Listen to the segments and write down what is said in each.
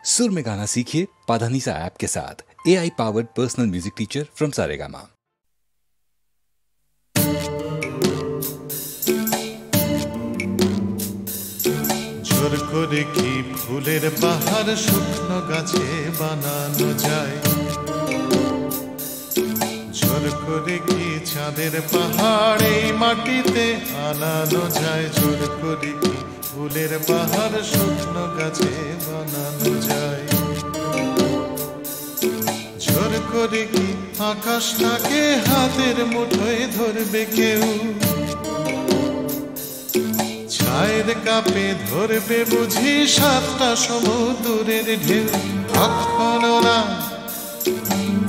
सुर में गाना सीखिए पाधानीसा ऐप के साथ। AI powered personal music teacher from Saregama. জোর করে কি ফুলের বাহার শুকনো গাছে বানানো যায়, জোর করে কি চাঁদের পাহাড় এই মাটিতে আনানো যায়, জোর করে কি ফুলের বাহার শুকনো গাছে বানানো যায়, জোর করে কি আকাশটাকে হাতের মুঠোয় ধরবে কেউ, ছায়ের কাপে ধরবে বুঝি সাতটা সমুদ্রের ঢেউ। কখনো না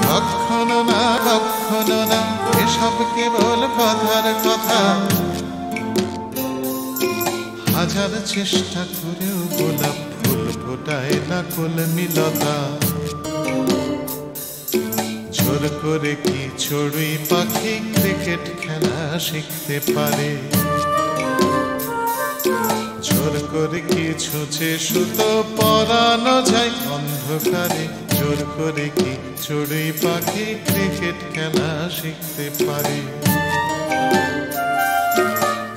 কখনো না কখনো না এসব কেবল কথার কথা, হাজার চেষ্টা করেও গোলাপ ফুল ফোটায় না কলমিলতা, জোর করে কি চড়ুই পাখি ক্রিকেট খেলা শিখতে পারে, জোর করে কি ছুঁচে সুতো পরানো যায় অন্ধকারে, জোর করে কি চড়ুই পাখি ক্রিকেট খেলা শিখতে পারে,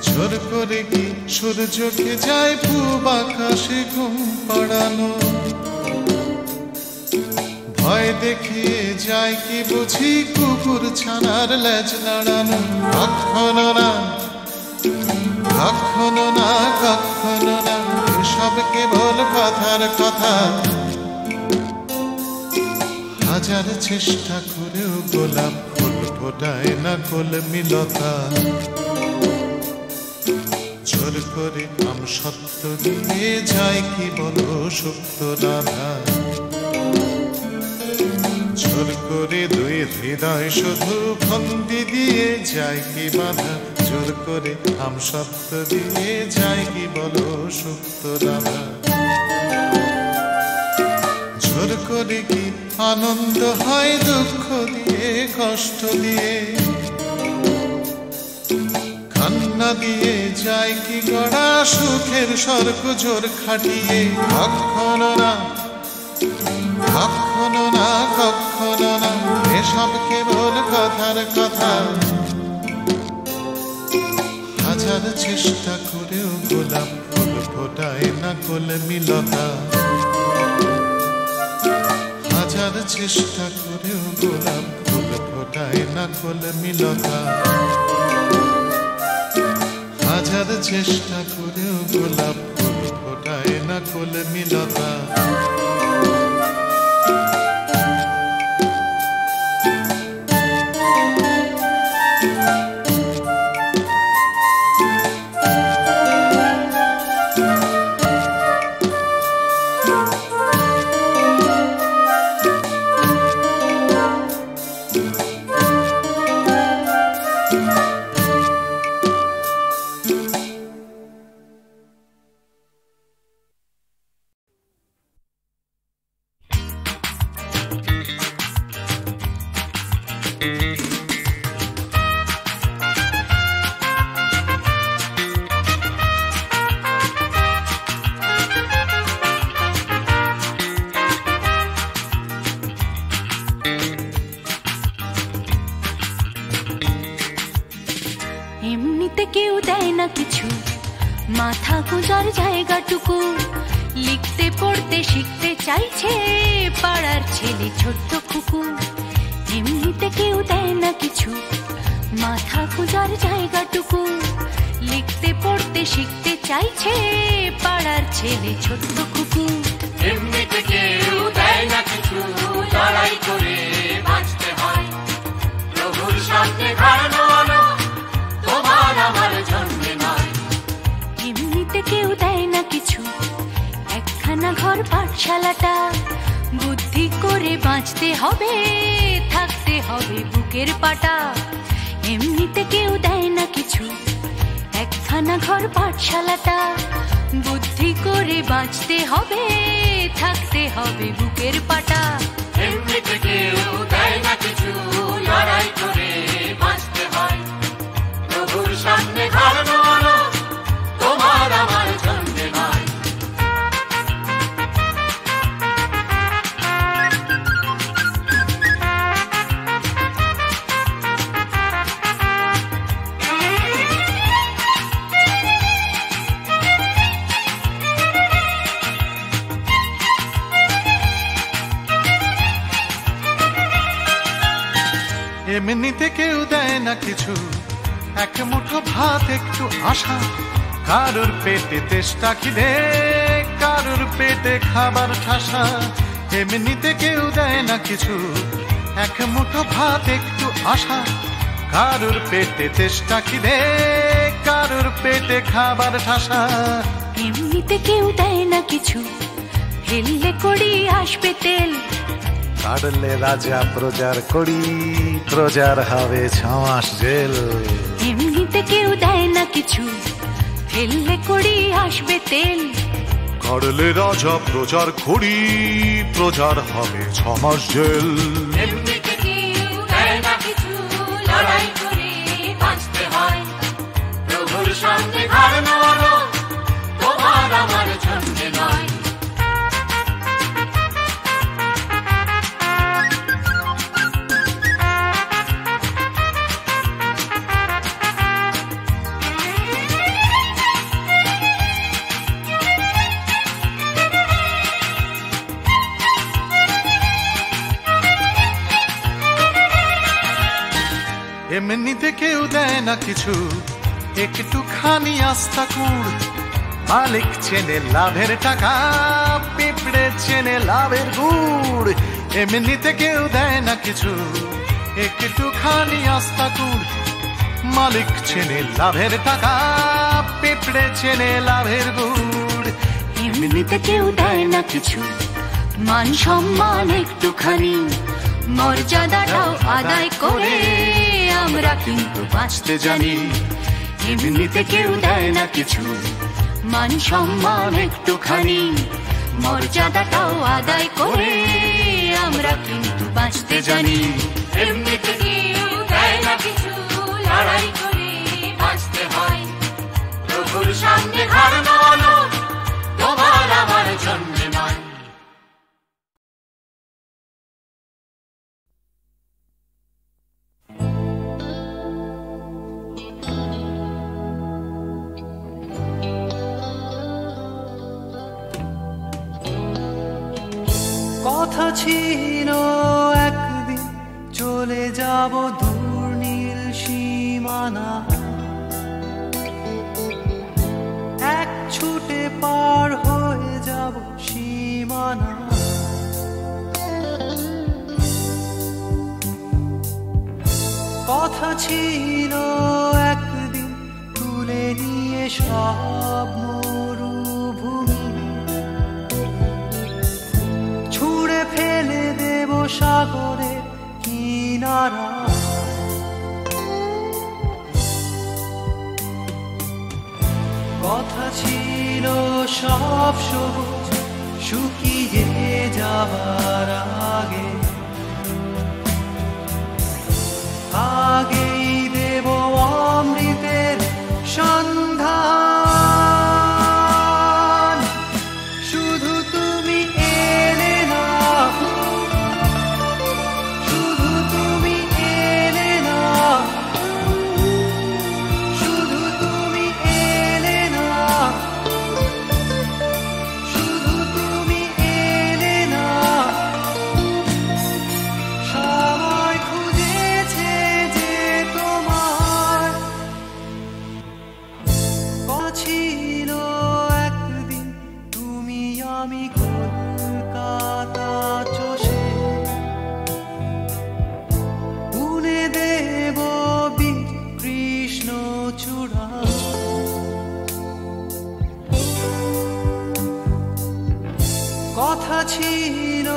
জোর করে কি সূর্যকে যায় পূব আকাশে ঘুম পাড়ানো, ভয় দেখিয়ে যায় কি বুঝি কুকুর ছানার লেজ নাড়ানো। কখনো না কখনো না কখনো না এসব কেবল কথার কথা, হাজার চেষ্টা করেও গোলাপ ফুল ফোটায় না কলমিলতা, জোর করে আম সত্য দিয়ে যায় কি বলো সুপ্ত রাধা, জোর করে দুই হৃদয় শুধু ফন্দি দিয়ে যায় কি বাধা, জোর করে আম সত্য দিয়ে যায় কি বলো সুপ্ত রাধা, জোর করে কি আনন্দ হয় দুঃখ দিয়ে কষ্ট দিয়ে, কান্না দিয়ে যায় কি গড়া সুখের স্বর্গ জোর খাটিয়ে। কখনো না কখনো না কখনো না এসব কেবল কথার কথা, হাজার চেষ্টা করেও গোলাপ ফুল ফোটায় না কলমিলতা, হাজার চেষ্টা করেও গোলাপ ফুল ফোটায় না কলমিলতা, হাজার চেষ্টা করেও গোলাপ ফুল ফোটায় না কলমিলতা। এমনিতে কেউ দেয় না কিছু, মাথা গোজার জায়গাটুকু, লিখতে পড়তে শিখতে চাইছে পাড়ার ছেলে ছোট্ট খুকু। এমনিতে কেউ দেয় না কিছু, মাথা গোজার জায়গাটুকু, লিখতে পড়তে শিখতে চাইছে পাড়ার ছেলে ছোট্ট খুকু। এমনিতে কেউ দেয় না কিছু, লড়াই করে বাঁচতে হয়, প্রভুর সামনে দাঁড়ানো তোমার আমার জন্মে নয়। এমনিতে কেউ দেয় না কিছু, একখানা ঘর পাঠশালাটা, বুদ্ধি করে বাঁচতে হবে, থাকতে হবে বুকের পাটা। এমনিতে কেউ দেয় না কিছু, একখানা ঘর পাঠশালাটা, বুদ্ধি করে বাঁচতে হবে, থাকতে হবে বুকের পাটা। এমনিতে কেউ দেয় না কিছু, লড়াই করে বাঁচতে হয়, প্রভুর সামনে দাঁড়ানো তোমার আমার জন্মে নয়। এমনিতে কেউ দেয় না কিছু, এক মুঠো ভাত একটু আশা, কারুর পেটে তেষ্টা খিদে, কারুর পেটে খাবার ঠাসা। এমনিতে কেউ দেয় না কিছু, এক মুঠো ভাত একটু আশা, কারুর পেটে তেষ্টা খিদে, কারুর পেটে খাবার ঠাসা। এমনিতে কেউ দেয় না কিছু, ফেললে করি আসবে তেল, কাটলে রাজা প্রজার করি, প্রজার হবে 6 মাস জেল। এমনিতে কেউ দেয় না কিছু, ফেললে করি আসবে তেল, কাটলে রাজা প্রজার করি, প্রজার হবে 6 মাস জেল। এমনিতে কেউ দেয় না কিছু, লড়াই করে বাঁচতে হয়। প্রভুর সামনে ঘাড় নাড়ানো তোমার আমার জন্য নয়। এমনিতে কেউ দেয় না কিছু, একটুখানি আস্থা কুড়, মালিক চেনে লাভের টাকা, পিঁপড়ে চেনে লাভের গুড়। এমনিতে কেউ দেয় না কিছু, একটুখানি আস্থা কুড়, মালিক চেনে লাভের টাকা, পিঁপড়ে চেনে লাভের গুড়। এমনিতে কেউ দেয় না কিছু, মান সম্মান একটুখানি, মর্যাদাটাও আদায় করে আমরা কিন্তু বাঁচতে জানি। এমনিতে কেউ দেয় না কিছু, মান সম্মান একটুখানি, মর্যাদাটাও আদায় করে আমরা কিন্তু বাঁচতে জানি। এমনিতে কেউ দেয় না কিছু, লড়াই করে বাঁচতে হয়। প্রভুর সামনে ঘাড় নাড়ানো তোমার আমার জন্য নয়। কথা ছিল একদিন চলে যাব দূর নীল সীমানা, এক ছুটে পার হয়ে যাব সীমানা। কথা ছিল একদিন তুলে নিয়ে সব মরুভূমি, ছুঁড়ে ফেলে দেব সাগরের কিনারা। কথা ছিল সব সবুজ শুকিয়ে যাবার আগে, আগেই দেব অমৃতের সন্ধান। শুধু তুমি এলে না, শুধু তুমি এলে না, শুধু তুমি এলে না, শুধু তুমি এলে না। সবাই খুঁজেছে যে তোমার, ছিল একদিন তুমি আমি কলকাতা চষে বুনে দেব বীর কৃষ্ণ চূড়া। কথা ছিল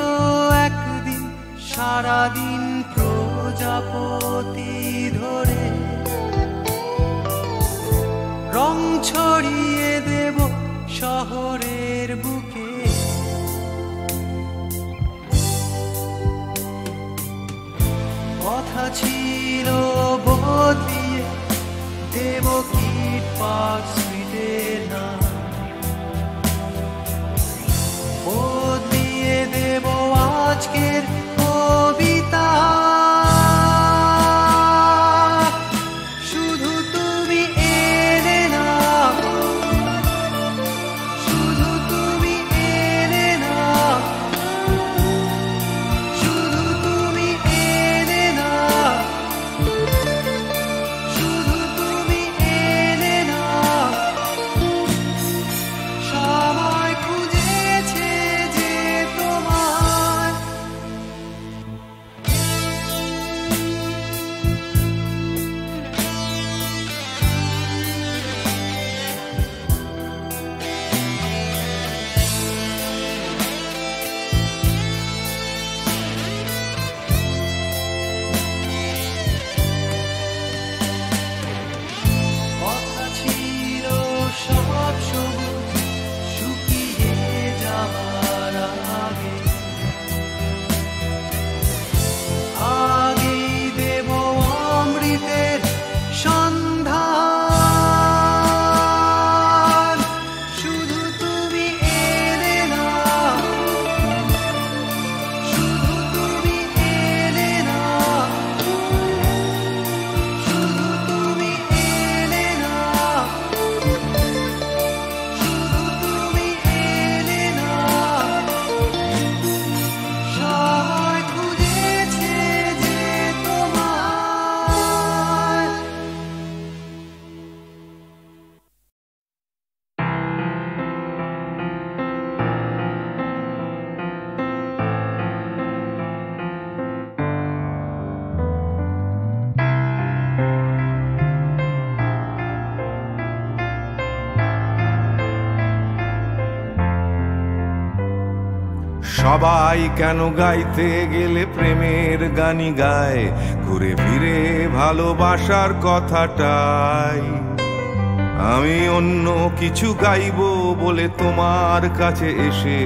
একদিন সারাদিন প্রজাপতি ধরে রং ছড়িয়ে দেব শহরের বুকে। কথা ছিল বদলিয়ে দেব কিট পার্ক স্ট্রিটের নাম, বদলিয়ে দেব আজকের কবিতা। শুধু তুমি এলে না, শুধু তুমি এলে না, শুধু তুমি এলে না। সবাই কেন গাইতে গেলে প্রেমের গানই গায়, ঘুরে ফিরে ভালোবাসার কথাটাই। আমি অন্য কিছু গাইবো বলে তোমার কাছে এসে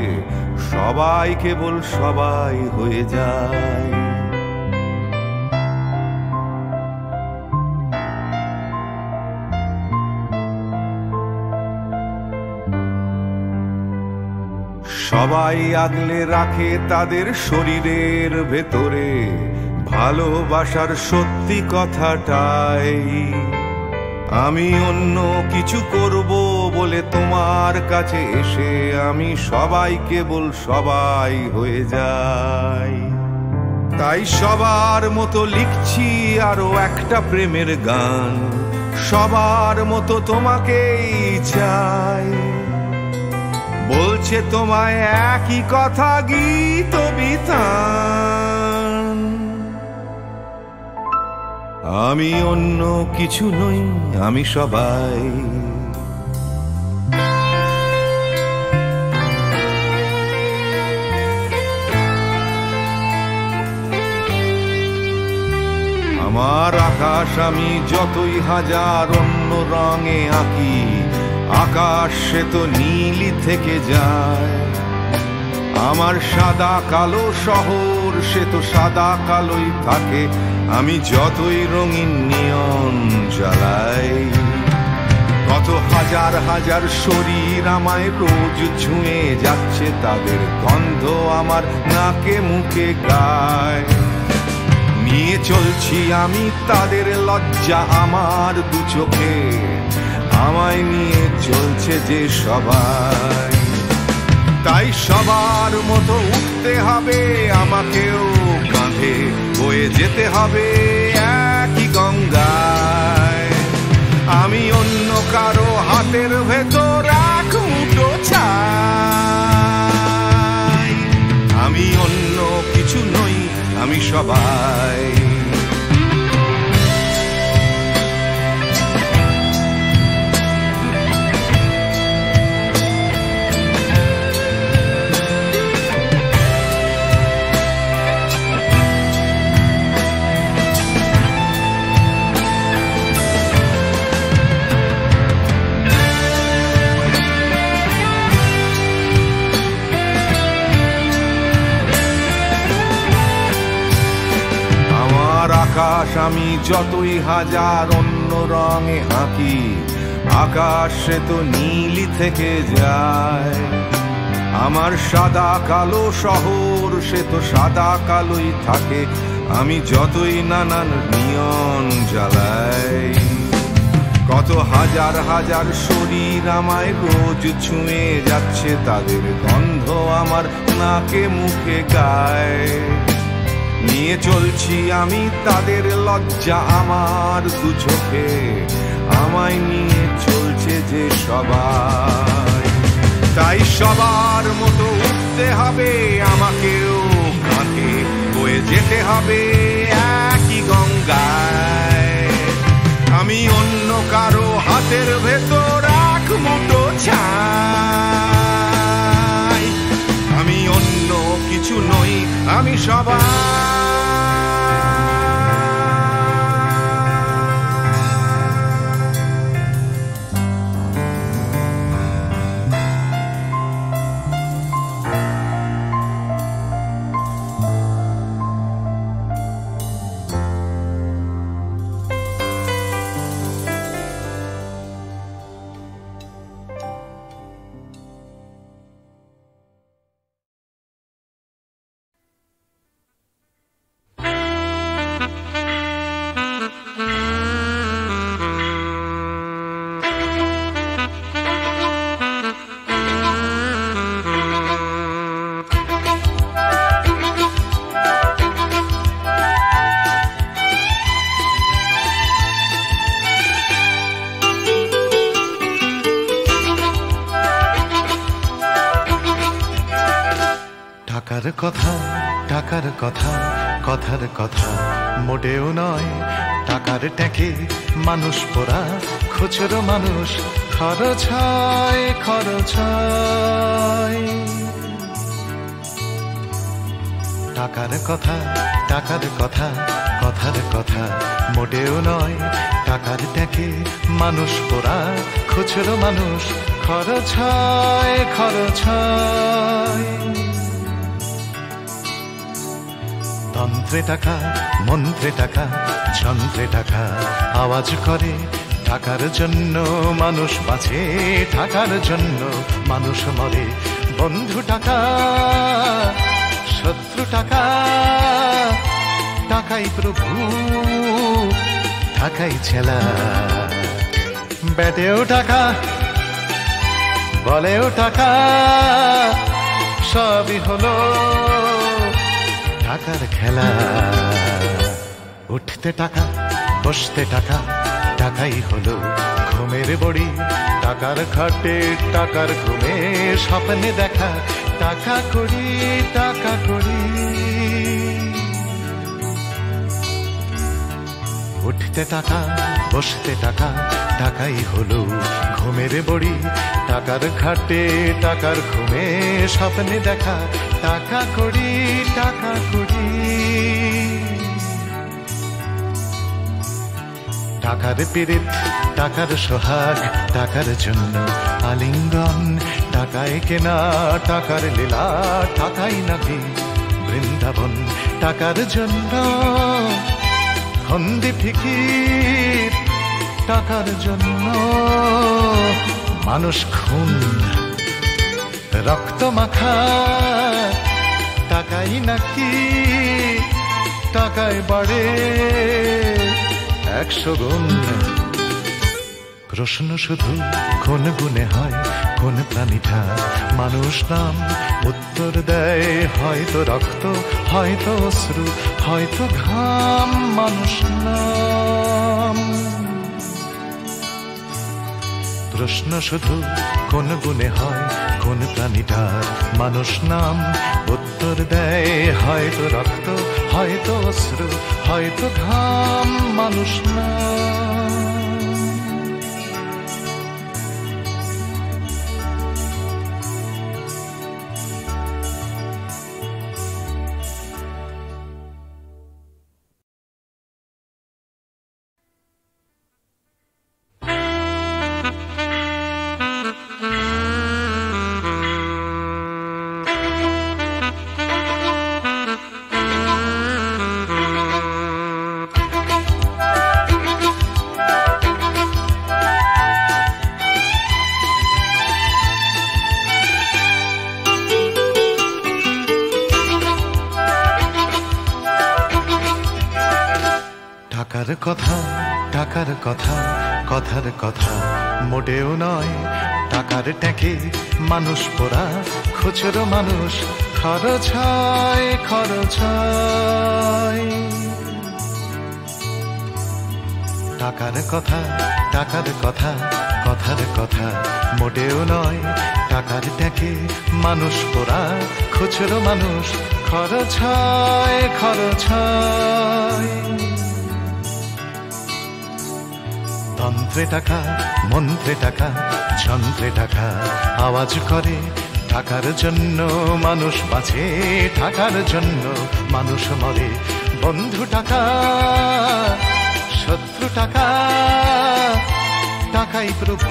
সবাই কেবল সবাই হয়ে যায়। সবাই আগলে রাখে তাদের শরীরের ভেতরে ভালোবাসার সত্যি কথাটাই। আমি অন্য কিছু করব বলে তোমার কাছে এসে আমি সবাই কেবল সবাই হয়ে যাই। তাই সবার মতো লিখছি আরো একটা প্রেমের গান, সবার মতো তোমাকেই চাই। বলছে তোমায় একই কথা গীত বিতান। আমি অন্য কিছু নই, আমি সবাই। আমার আকাশ আমি যতই হাজার অন্য রঙে আঁকি, আকাশ সে তো নীলই থেকে যায়। আমার সাদা কালো শহর সে তো সাদা কালোই থাকে, আমি যতই রঙিন নিয়ন জ্বালাই। কত হাজার হাজার শরীর আমায় রোজ ছুঁয়ে যাচ্ছে, তাদের গন্ধ আমার নাকে মুখে গায়। নিয়ে চলছি আমি তাদের লজ্জা আমার দু চোখে, আমায় নিয়ে চলছে যে সবাই। তাই সবার মতো উঠতে হবে আমাকেও, কাঁধে বয়ে যেতে হবে একই গঙ্গায়। আমি অন্য কারো হাতের ভেতর এক মুঠো চাই। আমি অন্য কিছু নই, আমি সবাই। আকাশ আমি যতই হাজার অন্য রঙে আঁকি, আকাশ সে তো নীলই থেকে যায়। আমার সাদা কালো শহর সে তো সাদা কালোই থাকে, আমি যতই নানান নিয়ন জ্বালাই। কত হাজার হাজার শরীর আমায় রোজ ছুঁয়ে যাচ্ছে, তাদের গন্ধ আমার নাকে মুখে গায়। নিয়ে চলছি আমি তাদের লজ্জা আমার দু চোখে, আমায় নিয়ে চলছে যে সবাই। তাই সবার মতো উঠতে হবে আমাকেও, কাঁধে বয়ে যেতে হবে একই গঙ্গায়। আমি অন্য কারো হাতের ভেতর এক মুঠো চাই। আমি অন্য কিছু নই, আমি সবাই। টাকার কথা কথার কথা মোটেও নয়। টাকার ট্যাঁকে মানুষ পোড়া, খুচরো মানুষ খরচ হয়। টাকার কথা, টাকার কথা, কথার কথা মোটেও নয়। টাকার ট্যাকে মানুষ পোড়া, খুচরো মানুষ খরচ হয়, খরচ হয়। তন্ত্রে টাকা, মন্ত্রে টাকা, যন্ত্রে টাকা আওয়াজ করে। টাকার জন্য মানুষ বাঁচে, টাকার জন্য মানুষ মরে। বন্ধু টাকা, শত্রু টাকা, টাকাই প্রভু, টাকাই ছেলা। ব্যাটেও টাকা, বলেও টাকা, সবই হলো টাকার খেলা। উঠতে টাকা, বসতে টাকা, টাকাই হলো ঘুমের বড়ি। টাকার খাটে, টাকার ঘুমে, স্বপ্নে দেখা টাকা করি, টাকা করি। উঠতে টাকা, বসতে টাকা, টাকাই হলো ঘুমের বড়ি। টাকার খাটে, টাকার ঘুমে, স্বপ্নে দেখা টাকা করি, টাকা করি। টাকার পীড়িত, টাকার সোহাগ, টাকার জন্য আলিঙ্গন। টাকায় কেনা, টাকার লীলা, টাকাই নাকি বৃন্দাবন। টাকার জন্য ফন্দি ফিকির, টাকার জন্য মানুষ খুন, রক্ত মাখা। টাকাই নাকি, টাকায় বাড়ে 100 গুণ। প্রশ্ন শুধু কোন গুণে হয়, কোন প্রাণীটা মানুষ নাম? উত্তর দেয় হয়তো রক্ত, হয়তো অশ্রু, হয়তো ঘাম। মানুষ নাম। প্রশ্ন শুধু কোন গুণে হয়, কোন প্রাণীটার মানুষ নাম? উত্তর দেয় হয়তো রক্ত, হয়তো অশ্রু, হয়তো ঘাম। মানুষ নাম। টাকার কথা, টাকার কথা, কথার কথা মোটেও নয়। টাকার ট্যাকে মানুষ পোড়া, খুচরো মানুষ খরচ হয়, খরচ হয়। টাকার কথা, টাকার কথা, কথার কথা মোটেও নয়। টাকার ট্যাকে মানুষ পোড়া, খুচরো মানুষ খরচ হয়, খরচ হয়। তন্ত্রে টাকা, মন্ত্রে টাকা, যন্ত্রে টাকা আওয়াজ করে। টাকার জন্য মানুষ বাঁচে, টাকার জন্য মানুষ মরে। বন্ধু টাকা, শত্রু টাকা, টাকাই প্রভু,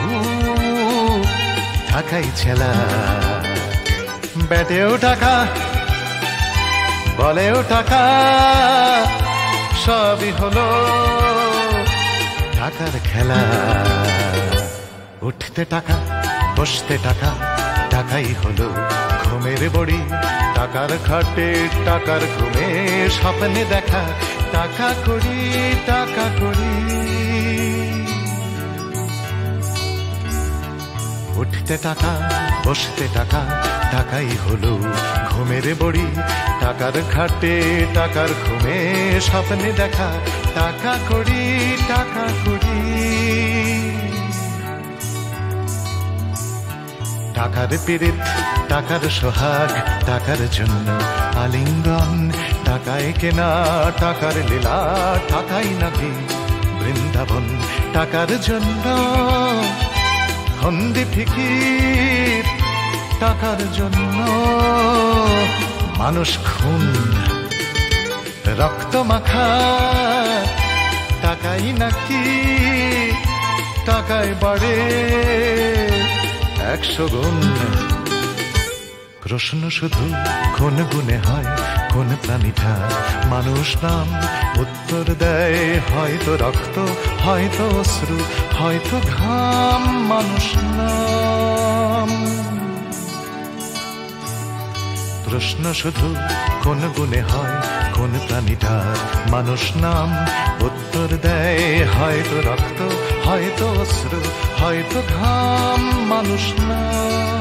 টাকাই ছেলা। ব্যাটেও টাকা, বলেও টাকা, সবই হলো টাকার খেলা। উঠতে টাকা, বসতে টাকা, টাকাই হলো ঘুমের বড়ি। টাকার খাটে, টাকার ঘুমে, স্বপ্নে দেখা টাকা করি, টাকা করি। উঠতে টাকা, বসতে টাকা, টাকাই হলো ঘুমের বড়ি। টাকার খাটে, টাকার ঘুমে, স্বপ্নে দেখা টাকা করি, টাকা করি। টাকার পীড়িত, টাকার সোহাগ, টাকার জন্য আলিঙ্গন। টাকায় কেনা, টাকার লীলা, টাকাই নাকি বৃন্দাবন। টাকার জন্য ফন্দি ফিকির, টাকার জন্য মানুষ খুন, রক্ত মাখা টাকাই নাকি টাকায় বাড়ে 100 গুণ। প্রশ্ন শুধু কোন গুণে হয়, কোন প্রাণীটা মানুষ নাম? উত্তর দেয় হয়তো রক্ত, হয়তো অশ্রু, হয়তো ঘাম, মানুষ নাম। প্রশ্ন শুধু কোন গুণে হয়, কোন প্রাণীটা মানুষ নাম? উত্তর দেয় হয়তো রক্ত, হয়তো অশ্রু, হয়তো ঘাম, মানুষ নাম।